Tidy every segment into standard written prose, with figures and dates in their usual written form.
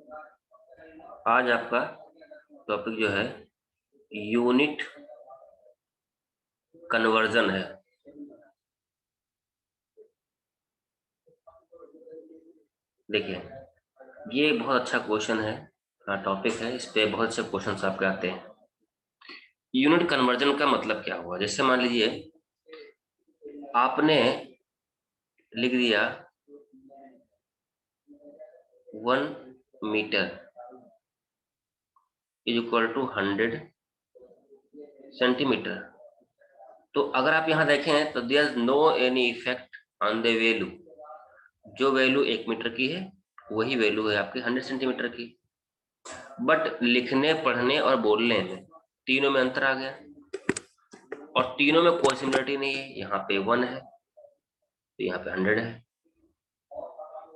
आज आपका टॉपिक जो है यूनिट कन्वर्जन है। देखिए, ये बहुत अच्छा क्वेश्चन है, टॉपिक है। इस पे बहुत से क्वेश्चंस आपके आते हैं। यूनिट कन्वर्जन का मतलब क्या हुआ? जैसे मान लीजिए आपने लिख दिया 1 metre is equal to 100 centimetre. तो अगर आप यहाँ देखें तो there is no any effect on the value. जो वैल्यू 1 मीटर की है वही वैल्यू है आपकी 100 सेंटीमीटर की। बट लिखने, पढ़ने और बोलने में तीनों में अंतर आ गया, और तीनों में कोई सिमिलरिटी नहीं है। यहाँ पे 1 है तो यहाँ पे 100 है,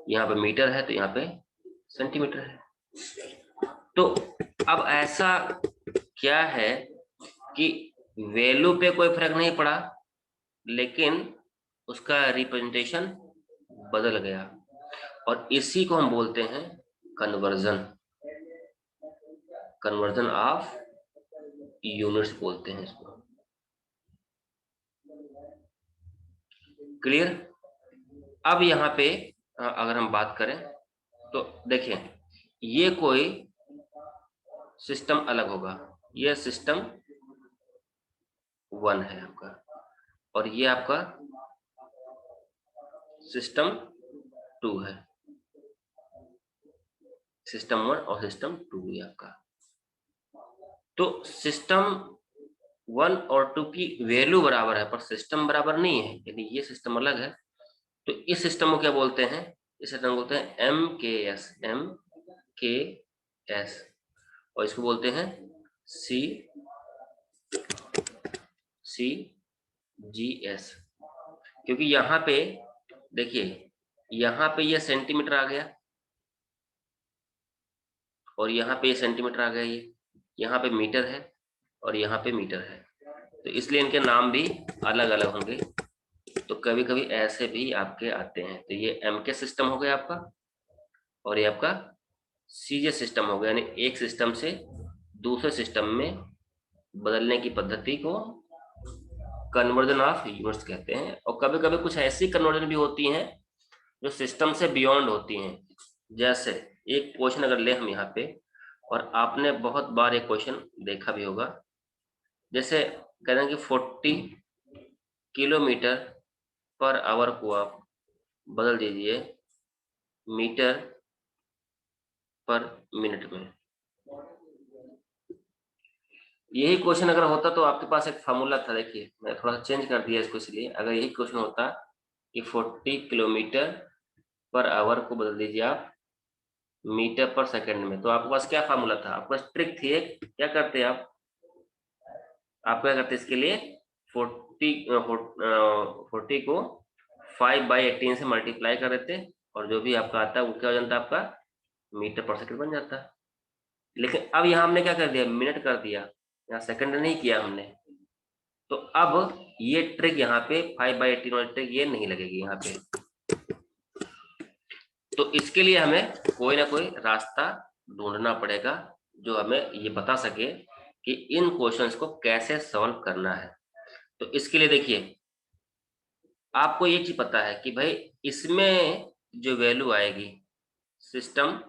यहाँ पे मीटर है तो यहाँ पे सेंटीमीटर है। तो अब ऐसा क्या है कि वैल्यू पे कोई फर्क नहीं पड़ा, लेकिन उसका रिप्रेजेंटेशन बदल गया, और इसी को हम बोलते हैं कन्वर्जन। कन्वर्जन ऑफ यूनिट्स बोलते हैं इसको। क्लियर? अब यहाँ पे अगर हम बात करें तो देखिए, ये कोई सिस्टम अलग होगा। ये सिस्टम 1 है आपका, और ये आपका सिस्टम 2 है। सिस्टम 1 और सिस्टम 2 है आपका। तो सिस्टम 1 और 2 की वैल्यू बराबर है, पर सिस्टम बराबर नहीं है, यानी ये सिस्टम अलग है। तो इस सिस्टम को क्या बोलते हैं? इस सिस्टम को बोलते हैं MKS। MKS। और इसको बोलते हैं CGS। क्योंकि यहाँ पे देखिए, यहाँ पे ये सेंटीमीटर आ गया और यहाँ पे ये सेंटीमीटर आ गया। ये यहाँ पे मीटर है और यहाँ पे मीटर है, तो इसलिए इनके नाम भी अलग अलग होंगे। तो कभी कभी ऐसे भी आपके आते हैं। तो ये MK सिस्टम हो गया आपका, और ये आपका CJ सिस्टम हो गया। यानी एक सिस्टम से दूसरे सिस्टम में बदलने की पद्धति को कन्वर्जन ऑफ यूनिट्स कहते हैं। और कभी कभी कुछ ऐसी कन्वर्जन भी होती हैं जो सिस्टम से बियॉन्ड होती हैं। जैसे एक क्वेश्चन अगर ले हम यहाँ पे, और आपने बहुत बार एक क्वेश्चन देखा भी होगा, जैसे कह रहे हैं कि 40 किलोमीटर पर आवर को आप बदल दीजिए मीटर पर मिनट में। यही क्वेश्चन अगर होता तो आपके पास एक फार्मूला था। देखिए, मैं थोड़ा सा चेंज कर दिया इसको, इसलिए अगर यही क्वेश्चन होता कि 40 किलोमीटर पर आवर को बदल दीजिए आप मीटर पर सेकंड में, तो आपके पास क्या फार्मूला था? आपके पास ट्रिक थी एक। क्या करते आप क्या करते इसके लिए? 40 को 5/18 से मल्टीप्लाई कर देते, और जो भी आपका आता है वो क्या हो जाता? आपका मीटर पर सेकंड बन जाता। लेकिन अब यहाँ हमने क्या कर दिया? मिनट कर दिया, यहाँ सेकंड नहीं किया हमने। तो अब ये ट्रिक यहाँ पे 5/18 वाली ट्रिक ये नहीं लगेगी यहाँ पे। तो इसके लिए हमें कोई ना कोई रास्ता ढूंढना पड़ेगा जो हमें ये बता सके कि इन क्वेश्चंस को कैसे सॉल्व करना है। तो इसके लिए देखिए, आपको ये चीज पता है कि भाई इसमें जो वैल्यू आएगी सिस्टम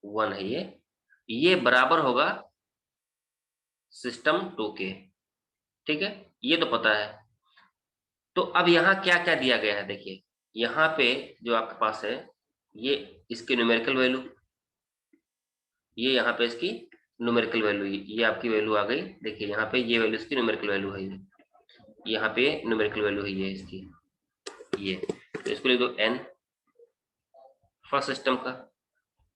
1 है, ये बराबर होगा सिस्टम 2 के। ठीक है, ये तो पता है। तो अब यहाँ क्या क्या दिया गया है? देखिए, यहाँ पे जो आपके पास है ये इसकी न्यूमेरिकल वैल्यू, ये यहाँ पे इसकी न्यूमेरिकल वैल्यू, ये आपकी वैल्यू आ गई। देखिए यहाँ पे ये वैल्यू इसकी न्यूमेरिकल वैल्यू है, ये यहाँ पे न्यूमेरिकल वैल्यू है ये इसकी, ये। तो इसको लिख दो n फर्स्ट सिस्टम का।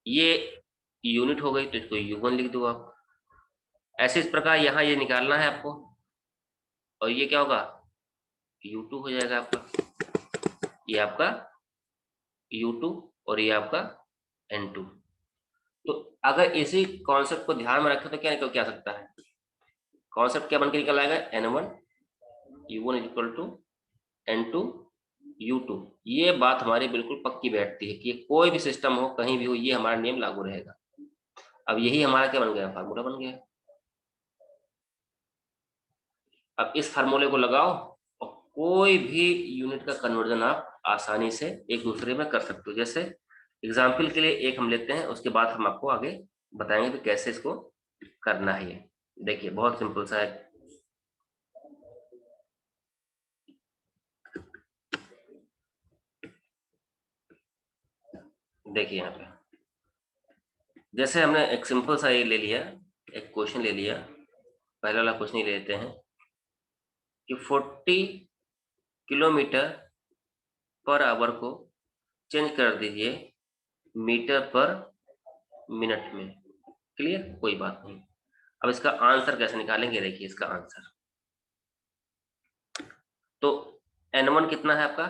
ये यूनिट हो गई तो इसको U1 लिख दो आप। ऐसे इस प्रकार यहाँ ये निकालना है आपको, और ये क्या होगा? U2 हो जाएगा आपका। ये आपका U2 और ये आपका N2। तो अगर इसी कॉन्सेप्ट को ध्यान में रखें तो क्या निकल के आ सकता है? कॉन्सेप्ट क्या बन के निकल आएगा? N1 U1 is equal to N2 U2। ये बात हमारी बिल्कुल पक्की बैठती है कि कोई भी सिस्टम हो, कहीं भी हो, ये हमारा नियम लागू रहेगा। अब यही हमारा क्या बन गया, फार्मूला बन गया। अब इस फार्मूले को लगाओ और कोई भी यूनिट का कन्वर्जन आप आसानी से एक दूसरे में कर सकते हो। जैसे एग्जाम्पल के लिए एक हम लेते हैं, उसके बाद हम आपको आगे बताएंगे कि कैसे इसको करना है। ये देखिए बहुत सिंपल सा है। देखिए यहाँ पे जैसे हमने एक सिंपल सा ये ले लिया, एक क्वेश्चन ले लिया। पहला वाला क्वेश्चन ले लेते हैं कि 40 किलोमीटर पर आवर को चेंज कर दीजिए मीटर पर मिनट में। क्लियर, कोई बात नहीं। अब इसका आंसर कैसे निकालेंगे, देखिए इसका आंसर। तो N1 कितना है आपका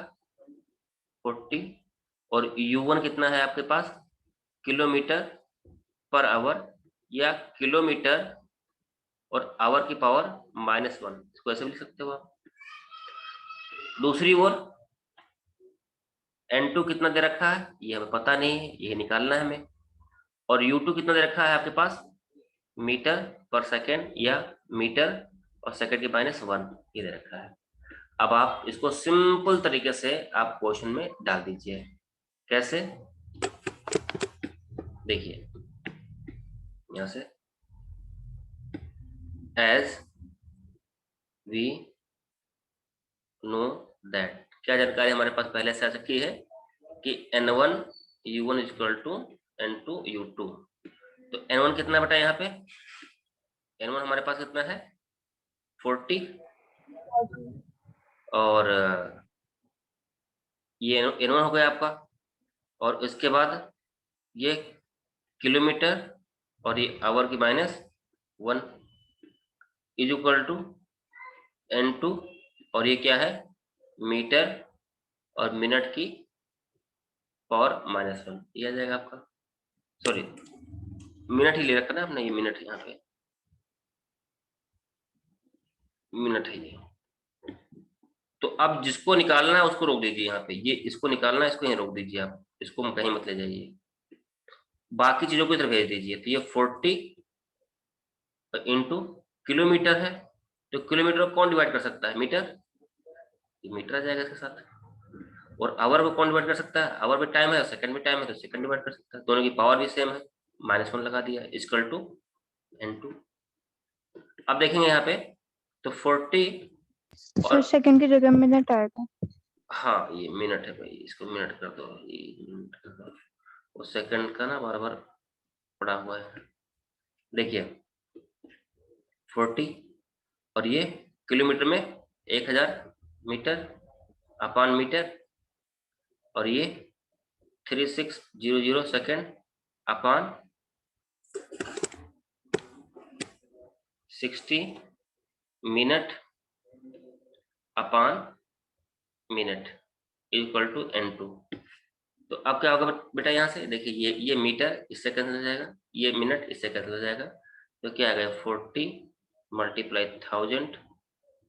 40, और U1 कितना है आपके पास, किलोमीटर पर आवर, या किलोमीटर और आवर की पावर -1, इसको ऐसे भी लिख सकते हो आप। दूसरी ओर N2 कितना दे रखा है ये हमें पता नहीं है, ये निकालना है हमें। और U2 कितना दे रखा है आपके पास, मीटर पर सेकेंड या मीटर और सेकेंड के -1 ये दे रखा है। अब आप इसको सिंपल तरीके से आप क्वेश्चन में डाल दीजिए। कैसे, देखिए यहां से एज वी नो दैट, क्या जानकारी हमारे पास पहले से आ चुकी है कि N1 U1 equal to N2 U2। तो N1 कितना बेटा यहाँ पे, N1 हमारे पास कितना है 40, और ये N1 हो गया आपका। और इसके बाद ये किलोमीटर और ये आवर की -1 इज इक्वल टू N2, और ये क्या है मीटर और मिनट की पावर -1, ये आ जाएगा आपका। सॉरी, मिनट ही ले रखा ना आपने, ये मिनट यहाँ पे मिनट है ये। तो अब जिसको निकालना है उसको रोक दीजिए यहाँ पे, ये इसको निकालना है, इसको यहीं रोक दीजिए आप, इसको कहीं मत ले जाइए, बाकी चीजों को इधर भेज दीजिए। तो ये 40 इंटू किलोमीटर है, तो किलोमीटर को कौन डिवाइड कर सकता है, मीटर, ये मीटर आ जाएगा इसके साथ। और आवर को कौन डिवाइड कर सकता है, आवर में टाइम है, सेकंड में टाइम है, तो सेकंड डिवाइड कर सकता है। दोनों की पावर भी सेम है, -1 लगा दिया इक्वल टू N2। अब देखेंगे यहाँ पे तो 40 सर और सेकंड की जगह मिनट आएगा। हाँ ये मिनट है भाई, इसको मिनट कर दो, ये मिनट कर दो, वो सेकंड का ना बार बार पड़ा हुआ है। देखिए 40 और ये किलोमीटर में 1000 मीटर अपान मीटर, और ये 3600 second upon 60 minute upon minute equal to N2। तो अब क्या होगा बेटा, यहाँ से देखिए ये मीटर इससे कैंसिल हो जाएगा, ये मिनट इससे कैंसिल हो जाएगा। तो क्या आ गया 40 मल्टीप्लाई 1000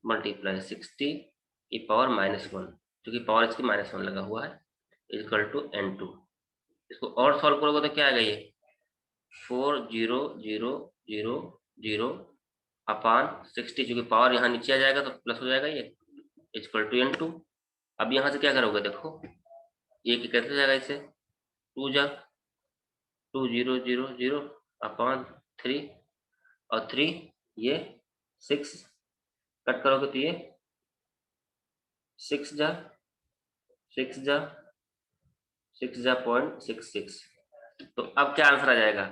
मल्टीप्लाई 60 की पावर -1, क्योंकि पावर इसकी -1 लगा हुआ है, इक्वल टू N2। इसको और सॉल्व करोगे तो क्या आएगा, ये 4000 अपान 60, क्योंकि पावर यहाँ नीचे आ जाएगा तो प्लस हो जाएगा, ये इक्वल टू N2। अब यहाँ से क्या करोगे, देखो ये कैसे हो जाएगा, इससे 2 जा 2000 अपान 3, और 3 ये 6 कट करोगे तो ये 6 जा 6 जा 6 जा 0.66। तो अब क्या आंसर आ जाएगा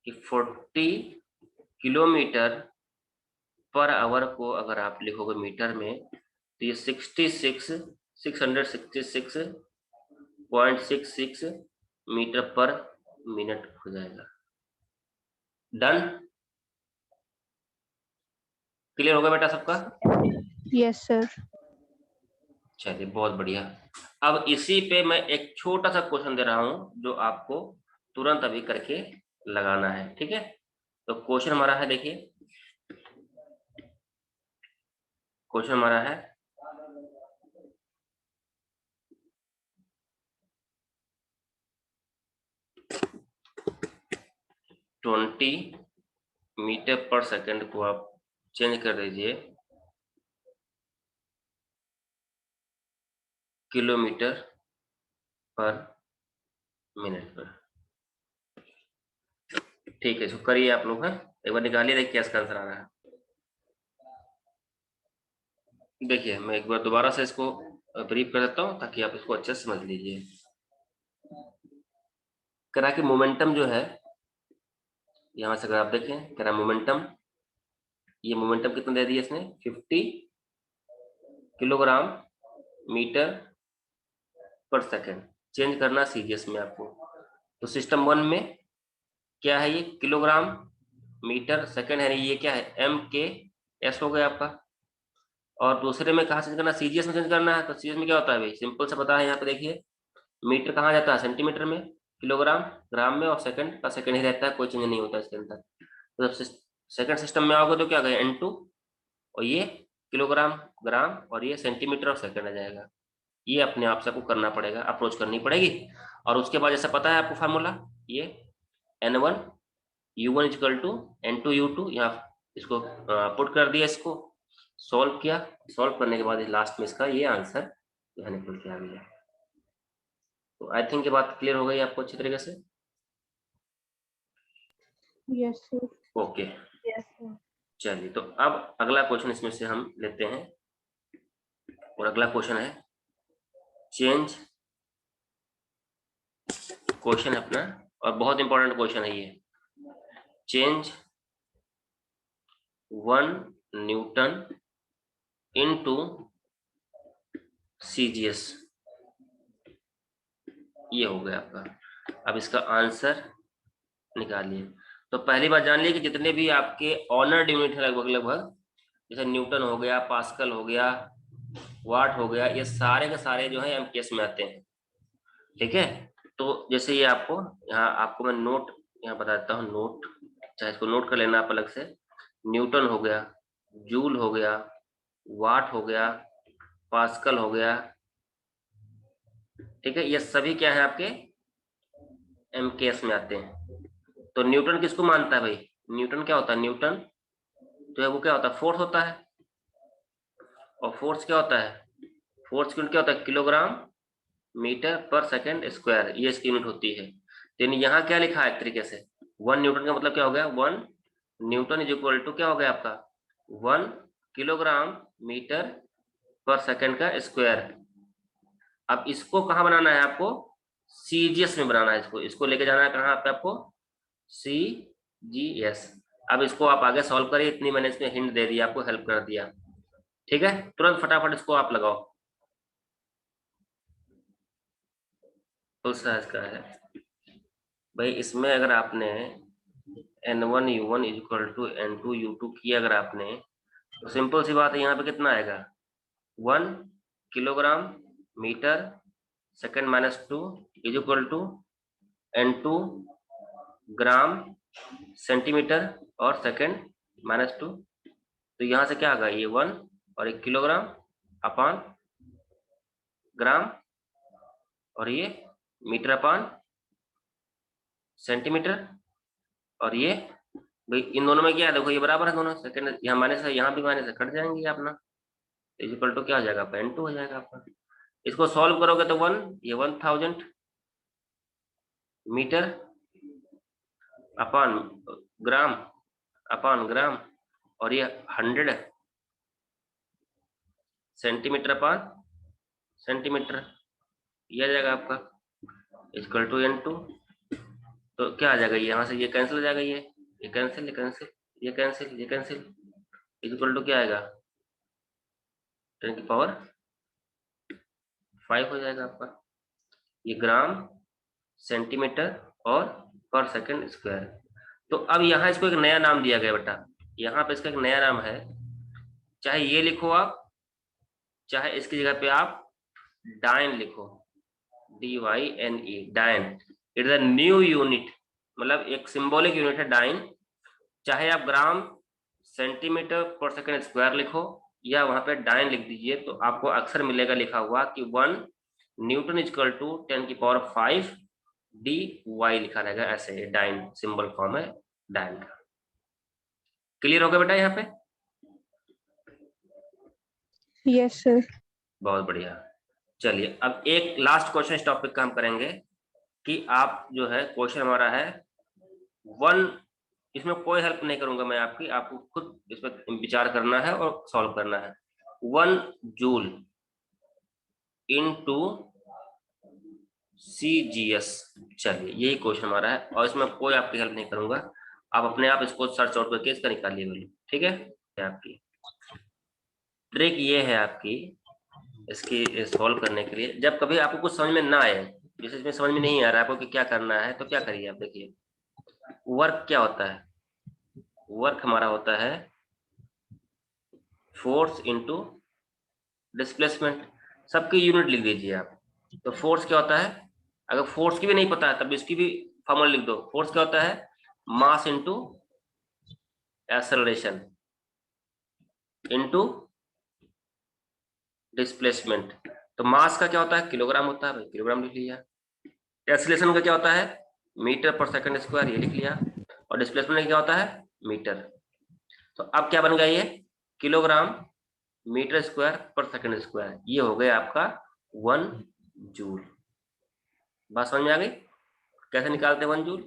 कि 40 किलोमीटर पर आवर को अगर आप लिखोगे मीटर में तो ये 666.66 मीटर पर मिनट हो जाएगा। डन, क्लियर होगा बेटा सबका। Yes sir. चलिए बहुत बढ़िया। अब इसी पे मैं एक छोटा सा क्वेश्चन दे रहा हूं जो आपको तुरंत अभी करके लगाना है, ठीक है। तो क्वेश्चन हमारा है, देखिए क्वेश्चन हमारा है 20 मीटर पर सेकंड को आप चेंज कर दीजिए किलोमीटर पर मिनट पर। ठीक है, इसको करिए आप लोग। हैं, एक बार निकालिए, देखिए क्या इसका आंसर आ रहा है। देखिए मैं एक बार दोबारा से इसको ब्रीफ कर देता हूँ ताकि आप इसको अच्छे से समझ लीजिए। करा कि मोमेंटम जो है, यहां से अगर आप देखें करा मोमेंटम, ये मोमेंटम कितना दे दिया इसने, 50 किलोग्राम मीटर पर सेकंड। चेंज करना सीजीएस में आपको। तो सिस्टम वन में क्या है, ये किलोग्राम मीटर सेकंड है, ये क्या है, एम के एस हो गया आपका। और दूसरे में कहा चेंज करना, सीजीएस में चेंज करना है। तो सीजीएस में क्या होता है भाई, सिंपल से पता है, यहाँ पे देखिए मीटर कहाँ जाता है, सेंटीमीटर में, किलोग्राम ग्राम में, और सेकंड का सेकंड ही रहता है, कोई चेंज नहीं होता इसके अंदर। तो जब सेकंड सिस्टम में आओगे तो क्या कहें, N2, और ये किलोग्राम ग्राम, और ये सेंटीमीटर और सेकंड आ जाएगा। ये अपने आप से आपको करना पड़ेगा, अप्रोच करनी पड़ेगी। और उसके बाद जैसा पता है आपको फार्मूला, ये N1 U1 equal to N2 U2, यहाँ इसको पुट कर दिया, इसको सॉल्व किया। सॉल्व करने के बाद लास्ट में इसका ये आंसर यहाँ निकल के आ गया। तो आई थिंक ये बात क्लियर हो गई आपको अच्छी तरीके से। Yes sir. Okay, yes sir. चलिए तो अब अगला क्वेश्चन इसमें से हम लेते हैं। और अगला क्वेश्चन है चेंज, क्वेश्चन है अपना, और बहुत इंपॉर्टेंट क्वेश्चन है ये। चेंज 1 न्यूटन इनटू सीजीएस, ये हो गया आपका। अब इसका आंसर निकालिए। तो पहली बात जान लीजिए कि जितने भी आपके ऑनर्ड यूनिट है लगभग लगभग, जैसे न्यूटन हो गया, पास्कल हो गया, वाट हो गया, ये सारे के सारे जो है एमकेएस में आते हैं। ठीक है, तो जैसे ये आपको यहाँ आपको मैं नोट यहाँ बता देता हूँ, नोट चाहे इसको नोट कर लेना आप अलग से। न्यूटन हो गया, जूल हो गया, वाट हो गया, पास्कल हो गया। ठीक है, ये सभी क्या है आपके एमकेएस में आते हैं। तो न्यूटन किसको मानता है भाई, न्यूटन क्या होता है, न्यूटन जो है वो क्या होता है, फोर्स होता है। और फोर्स क्या होता है, फोर्स यूनिट क्या होता है, किलोग्राम मीटर पर सेकंड स्क्वायर, ये इसकी यूनिट होती है। तो यहाँ क्या लिखा है एक तरीके से, 1 न्यूटन का मतलब क्या हो गया, 1 न्यूटन इज इक्वल टू क्या हो गया आपका, 1 किलोग्राम मीटर पर सेकंड का स्क्वायर। अब इसको कहाँ बनाना है आपको, सीजीएस में बनाना है। इसको इसको लेके जाना है कहाँ पे आपको, सीजीएस। अब इसको आप आगे सॉल्व करिए, इतनी मैंने इसमें हिंट दे दिया, आपको हेल्प कर दिया। ठीक है, तुरंत फटाफट इसको आप लगाओ। फुल साइज का है भाई। इसमें अगर आपने N1 U1 equal to N2 U2 किया अगर आपने, तो सिंपल सी बात है, यहाँ पे कितना आएगा, 1 kilogram metre second minus 2 is equal to N2 gram centimetre और सेकंड माइनस 2। तो यहाँ से क्या आएगा, ये 1 और 1 किलोग्राम अपान ग्राम, और ये मीटर अपान सेंटीमीटर, और ये भाई इन दोनों में क्या है, देखो ये बराबर है दोनों, सेकंड यहाँ माइनस है, यहाँ भी माइनस है, कट जाएंगे अपना। इक्वल टू क्या हो जाएगा, N2 हो जाएगा आपका। इसको सॉल्व करोगे तो 1, ये 1000 मीटर अपान ग्राम अपान ग्राम, और ये 100 सेंटीमीटर अपान सेंटीमीटर, ये आ जाएगा आपका इक्वल टू N2। तो क्या आ जाएगा, यहाँ से ये कैंसिल हो जाएगा, ये कैंसिल, ये कैंसिल, ये कैंसिल, ये कैंसिल, इक्वल टू क्या आएगा, 10 की पावर 5 हो जाएगा आपका। ये ग्राम सेंटीमीटर और पर सेकंड स्क्वायर। तो अब यहाँ इसको एक नया नाम दिया गया बेटा, यहाँ पे इसका एक नया नाम है। चाहे ये लिखो आप, चाहे इसकी जगह पे आप डाइन लिखो, DYNE, dyne. It is a new unit, मतलब एक सिंबॉलिक यूनिट है डाइन। चाहे आप ग्राम सेंटीमीटर पर सेकंड स्क्वायर लिखो, या वहां पे डाइन लिख दीजिए, तो आपको अक्सर मिलेगा लिखा हुआ कि 1 न्यूटन इक्वल टू 10 की पावर 5 DY लिखा रहेगा, ऐसे डाइन सिंबल फॉर्म है। डायल का। क्लियर हो गया बेटा यहाँ पे? Yes sir. बहुत बढ़िया। चलिए अब एक लास्ट क्वेश्चन इस टॉपिक का हम करेंगे कि आप जो है क्वेश्चन हमारा है वन, इसमें कोई हेल्प नहीं करूंगा मैं आपकी, आपको खुद इस पर विचार करना है और सॉल्व करना है। 1 जूल इनटू CGS। चलिए यही क्वेश्चन हमारा है और इसमें कोई आपकी हेल्प नहीं करूंगा, आप अपने आप इसको सर्च आउट करके इसका निकालिए वैल्यू। ठीक है? आपकी ट्रिक ये है आपकी इसकी सॉल्व करने के लिए, जब कभी आपको कुछ समझ में ना आए, जैसे इसमें समझ में नहीं आ रहा है आपको कि क्या करना है, तो क्या करिए आप, देखिए वर्क क्या होता है। वर्क हमारा होता है फोर्स इनटू डिस्प्लेसमेंट। सबकी यूनिट लिख दीजिए आप। तो फोर्स क्या होता है, अगर फोर्स की भी नहीं पता है तब इसकी भी फॉर्मूला लिख दो। फोर्स क्या होता है, mass into acceleration into displacement. तो मास का क्या होता है, किलोग्राम होता है भाई, किलोग्राम लिख लिया। एक्सेलरेशन का क्या होता है, मीटर पर सेकंड स्क्वायर, ये लिख लिया। और डिस्प्लेसमेंट का क्या होता है, मीटर। तो अब क्या बन गया ये, किलोग्राम मीटर स्क्वायर पर सेकंड स्क्वायर, ये हो गया आपका 1 जूल। बात समझ में आ गई कैसे निकालते हैं 1 जूल?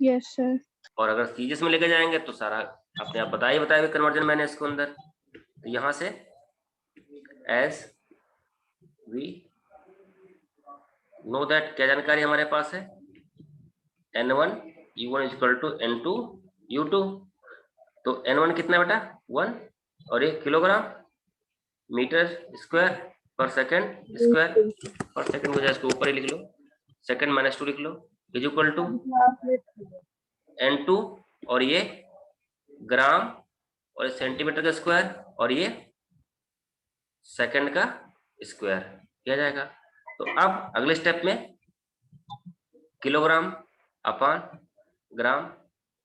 Yes sir. और अगर सीजीएस में लेके जाएंगे तो सारा अपने आप बताइए कन्वर्जन मैंने इसको अंदर। तो यहां से एज वी नो दैट, क्या जानकारी हमारे पास है, N1 U1 equal to N2 U2। तो N1 कितना बेटा 1, और ये किलोग्राम मीटर स्क्वायर पर सेकंड स्क्वायर, पर सेकंड को इसको ऊपर ही लिख लो, सेकंड -2 लिख लो, इज इक्वल टू N2, और ये ग्राम, और ये सेंटीमीटर का स्क्वायर, और ये सेकंड का स्क्वायर किया जाएगा। तो अब अगले स्टेप में किलोग्राम अपान ग्राम,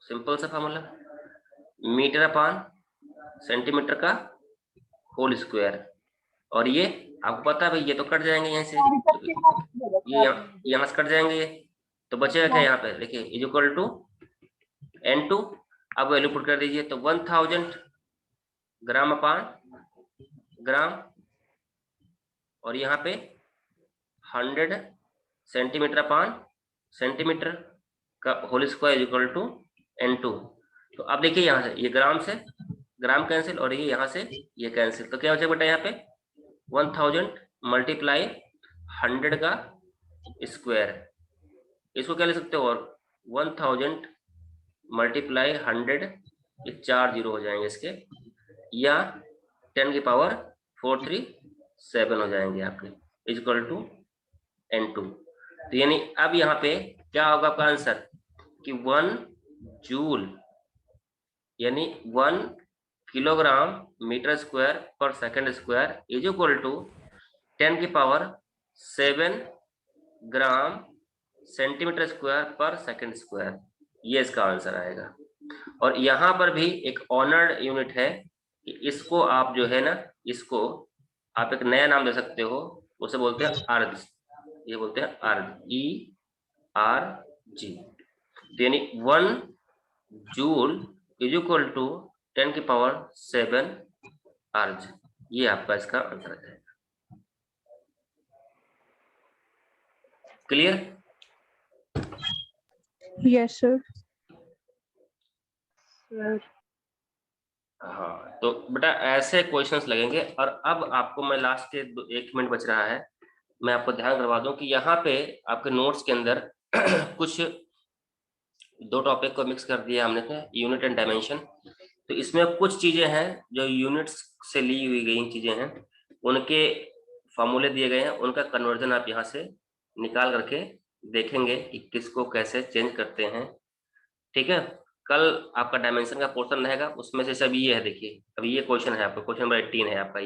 सिंपल सा फॉर्मूला, मीटर अपान सेंटीमीटर का होल स्क्वायर। और ये आपको पता है भाई, ये तो कट जाएंगे यहाँ से, ये यहाँ से कट जाएंगे ये, तो बचेगा क्या यहाँ पे, देखिए इज इक्वल टू N2। अब वैल्यू पुट कर दीजिए, तो 1000 ग्राम अपान ग्राम, और यहाँ पे 100 सेंटीमीटर अपान सेंटीमीटर का whole square equal to N2। तो अब देखिए यहाँ से ये ग्राम से ग्राम कैंसिल, और ये यहाँ से ये कैंसिल, तो क्या हो जाएगा बेटा यहाँ पे 1000 मल्टीप्लाई 100 का स्क्वायर, इसको क्या ले सकते हो, और 1000 मल्टीप्लाई 100, ये 4 जीरो हो जाएंगे इसके, या 10 की पावर 437 हो जाएंगे आपके, इक्वल टू N2। तो यानी अब यहाँ पे क्या होगा आपका आंसर कि 1 जूल यानी 1 किलोग्राम मीटर स्क्वायर पर second square is equal to 10 की पावर 7 ग्राम सेंटीमीटर स्क्वायर पर सेकंड स्क्वायर, ये इसका आंसर आएगा। और यहाँ पर भी एक ऑनर्ड यूनिट है कि इसको आप जो है ना, इसको आप एक नया नाम दे सकते हो, उसे बोलते हैं अर्ज, ये बोलते हैं अर्ज, ERG। तो यानी 1 जूल इज इक्वल टू 10 की पावर 7 अर्ज, ये आपका इसका आंसर है। क्लियर? Yes sir. हाँ, तो बेटा ऐसे क्वेश्चंस लगेंगे। और अब आपको मैं लास्ट के 1 मिनट बच रहा है, मैं आपको ध्यान करवा दूं कि यहाँ पे आपके नोट्स के अंदर कुछ 2 टॉपिक को मिक्स कर दिया हमने थे, यूनिट एंड डायमेंशन। तो इसमें कुछ चीजें हैं जो यूनिट्स से ली हुई गई चीजें हैं, उनके फॉर्मूले दिए गए हैं, उनका कन्वर्जन आप यहाँ से निकाल करके देखेंगे कि किसको कैसे चेंज करते हैं। ठीक है? कल आपका डायमेंशन का पोर्शन रहेगा, उसमें से सब ये है, देखिए अभी ये क्वेश्चन है आपका, क्वेश्चन नंबर 18 है आपका,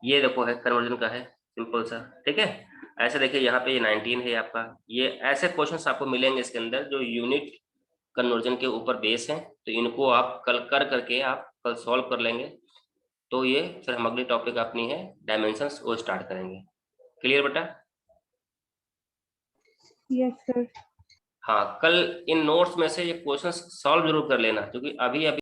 ये देखो है कन्वर्जन का है, सिंपल सा। ठीक है? ऐसे देखिए यहाँ पे ये 19 है आपका, ये ऐसे क्वेश्चंस आपको मिलेंगे इसके अंदर जो यूनिट कन्वर्जन के ऊपर बेस हैं। तो इनको आप कल कर करके आप कल सॉल्व कर लेंगे, तो ये फिर हम अगली टॉपिक अपनी है डायमेंशंस वो स्टार्ट करेंगे। क्लियर बेटा? Yes sir. हाँ, कल इन नोट्स में से ये क्वेश्चन सॉल्व जरूर कर लेना, क्योंकि अभी अभी